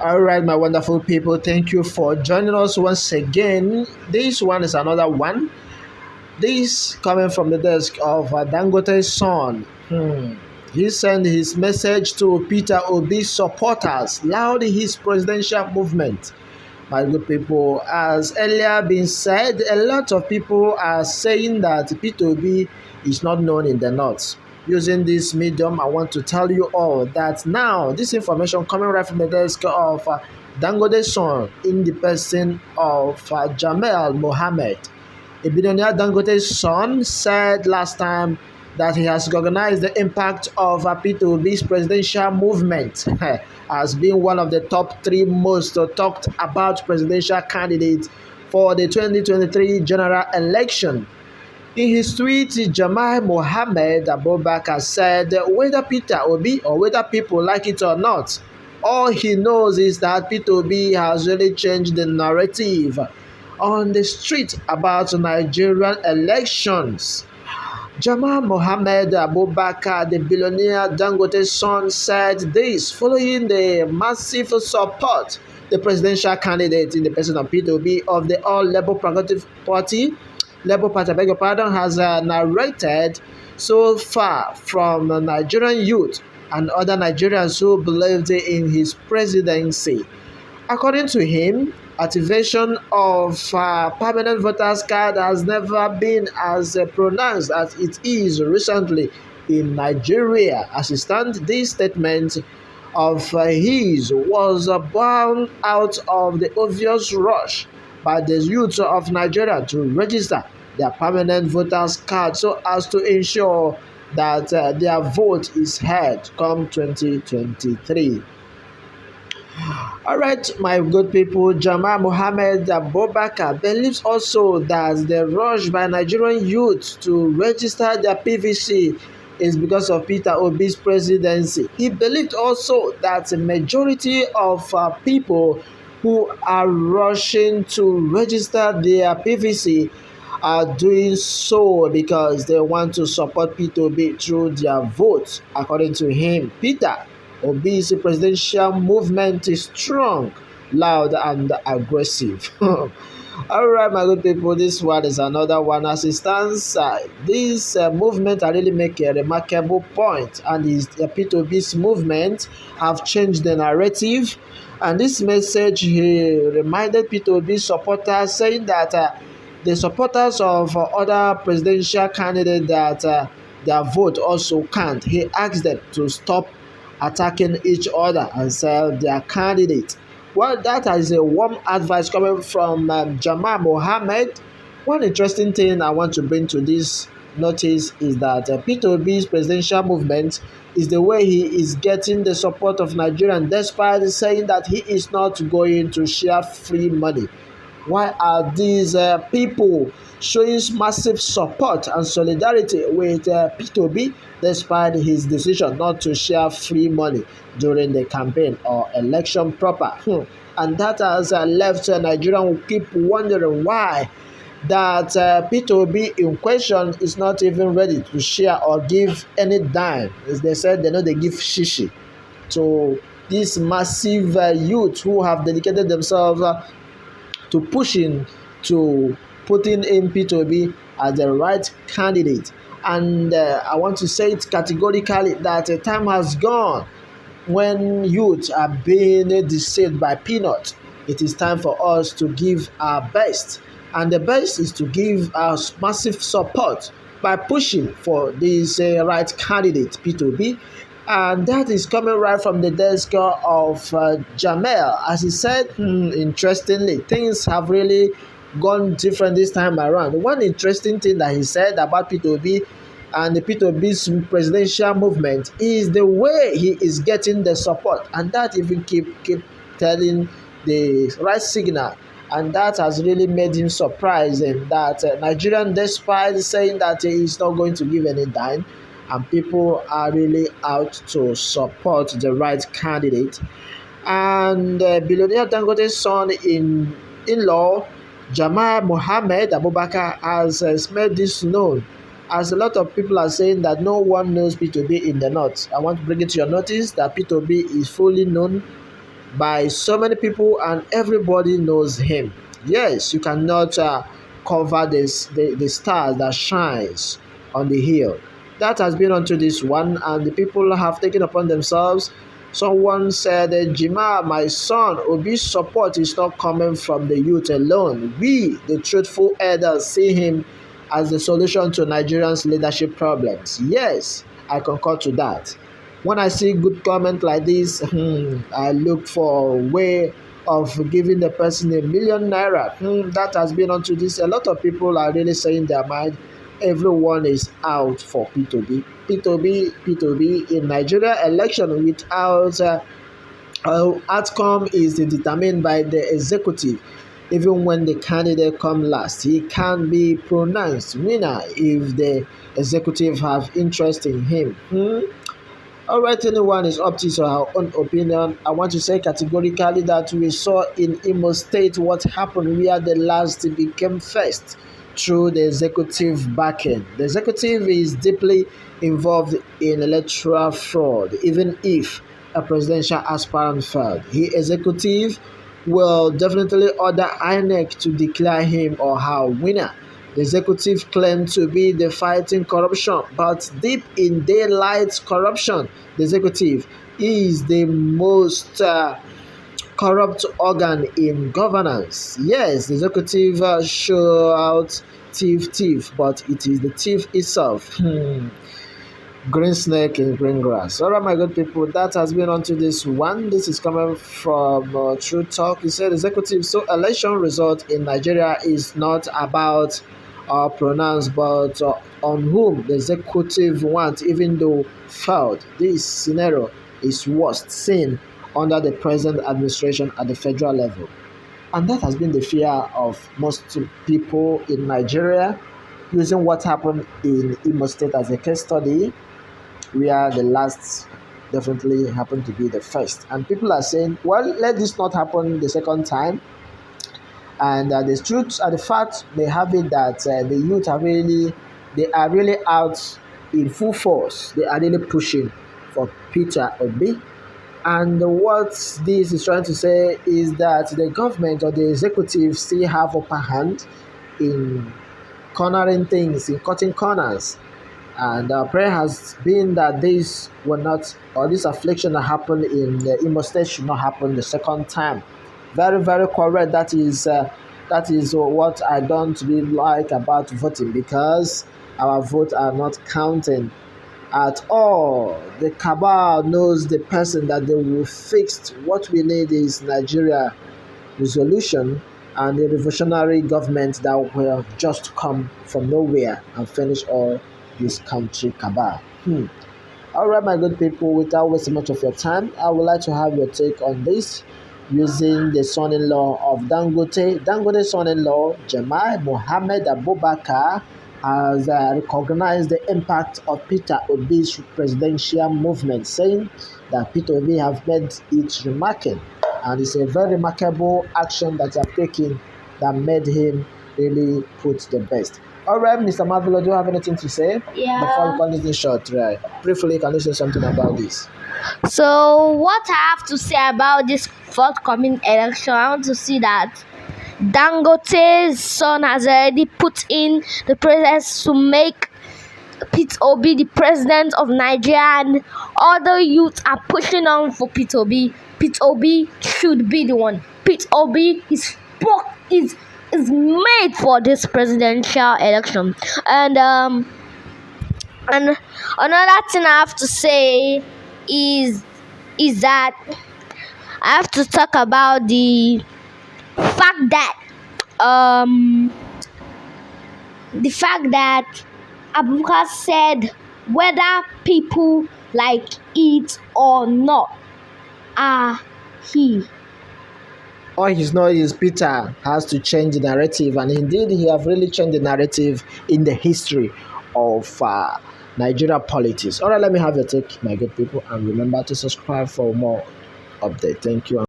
All right, my wonderful people, thank you for joining us once again. This one is another one. This coming from the desk of Dangote's son. He sent his message to Peter Obi's supporters, loud in his presidential movement. My good people, as earlier been said, a lot of people are saying that Peter Obi is not known in the north. Using this medium, I want to tell you all that now this information coming right from the desk of Dangote's son in the person of Jamel Mohammed. A billionaire Dangote's son said last time that he has recognized the impact of Peter Obi's presidential movement as being one of the top three most talked about presidential candidates for the 2023 general election. In his tweet, Jamal Mohammed Abubakar said whether Peter Obi or whether people like it or not, all he knows is that Peter Obi has really changed the narrative on the street about Nigerian elections. Jamal Mohammed Abubakar, the billionaire Dangote's son, said this following the massive support the presidential candidate in the person of Peter Obi of the All Labour Progressive Party, Labour Party, I beg your pardon, has narrated so far from Nigerian youth and other Nigerians who believed in his presidency. According to him, activation of permanent voters card has never been as pronounced as it is recently in Nigeria. As it stands, this statement of his was born out of the obvious rush by the youth of Nigeria to register their permanent voters card so as to ensure that their vote is heard come 2023. All right, my good people, Jamal Mohammed Abubakar believes also that the rush by Nigerian youth to register their PVC is because of Peter Obi's presidency. He believed also that the majority of people who are rushing to register their PVC are doing so because they want to support Peter Obi through their vote. According to him, Peter Obi's presidential movement is strong, loud, and aggressive. All right, my good people, this one is another one. As it stands, this movement I really make a remarkable point, and Peter Obi's movement have changed the narrative. And this message, he reminded Peter Obi's supporters, saying that the supporters of other presidential candidates that their vote also count. He asked them to stop attacking each other and sell their candidate. Well, that is a warm advice coming from Jamal Mohammed. One interesting thing I want to bring to this notice is that Peter Obi's presidential movement is the way he is getting the support of Nigerians, despite saying that he is not going to share free money. Why are these people showing massive support and solidarity with Peter Obi despite his decision not to share free money during the campaign or election proper? And that has left Nigerians keep wondering why that Peter Obi in question is not even ready to share or give any dime. As they said, they give shishi to these massive youth who have dedicated themselves to pushing to putting in Peter Obi as the right candidate. And I want to say it categorically that a time has gone when youth are being deceived by peanuts. It is time for us to give our best. And the best is to give us massive support by pushing for this right candidate, Peter Obi. And that is coming right from the desk of Jamel. As he said, interestingly, things have really gone different this time around. One interesting thing that he said about Peter Obi and the Peter Obi's presidential movement is the way he is getting the support. And that even keep telling the right signal. And that has really made him surprised that Nigerian, despite saying that he is not going to give any dime, and people are really out to support the right candidate. And billionaire Dangote's son in-law, Jamal Mohammed Abubakar, has made this known, as a lot of people are saying that no one knows Peter Obi in the north. I want to bring it to your notice that Peter Obi is fully known by so many people and everybody knows him. Yes, you cannot cover the stars that shines on the hill. That has been onto this one, and the people have taken upon themselves. Someone said, Jima, my son, Obi's support is not coming from the youth alone. We, the truthful elders, see him as the solution to Nigerians' leadership problems. Yes, I concur to that. When I see good comment like this, I look for a way of giving the person ₦1,000,000. That has been onto this. A lot of people are really saying their mind. Everyone is out for P2B. P2B, P2B in Nigeria election without outcome is determined by the executive. Even when the candidate come last, he can be pronounced winner if the executive have interest in him. All right, anyone is up to her own opinion. I want to say categorically that we saw in Imo State what happened where the last became first through the executive backing. The executive is deeply involved in electoral fraud, even if a presidential aspirant failed. He executive will definitely order INEC to declare him or her winner. The executive claimed to be the fighting corruption, but deep in daylight corruption, the executive is the most corrupt organ in governance. Yes, the executive show out thief, thief, but it is the thief itself. Green snake in green grass. All right, my good people, that has been onto this one. This is coming from True Talk. He said, executive, so election result in Nigeria is not about pronounced, but on whom the executive wants, even though failed. This scenario is worst seen under the present administration at the federal level. And that has been the fear of most people in Nigeria, using what happened in Imo State as a case study, where the last definitely happened to be the first. And people are saying, well, let this not happen the second time. And the truth and the fact may have it that the youth they are really out in full force. They are really pushing for PETER Obi. And what this is trying to say is that the government or the executive still have upper hand in cornering things, in cutting corners. And our prayer has been that this will not, or this affliction that happened in the Imo State should not happen the second time. Very, very correct. That is what I don't really like about voting, because our votes are not counting at all. The cabal knows the person that they will fix. What we need is Nigeria resolution and a revolutionary government that will just come from nowhere and finish all this country cabal. All right, my good people, without wasting much of your time, I would like to have your take on this using the son-in-law of Dangote. Dangote's son-in-law, Jamal Mohammed Abubakar, has recognized the impact of PETER Obi's presidential movement, saying that PETER Obi have made it remarkable, and it's a very remarkable action that they have taken that made him really put the best. All right, Mr. Marvelo, do you have anything to say? Yeah. Before we call this short, right? Briefly, can you say something about this? So, what I have to say about this forthcoming election, I want to see that Dangote's son has already put in the process to make PETER Obi the president of Nigeria, and other youths are pushing on for PETER Obi. PETER Obi should be the one. PETER Obi is made for this presidential election. And another thing I have to say is that I have to talk about the fact that Abubakar said whether people like it or not, he All his noise, Peter has to change the narrative, and indeed he have really changed the narrative in the history of Nigeria politics. All right, let me have your take, my good people, and remember to subscribe for more update. Thank you.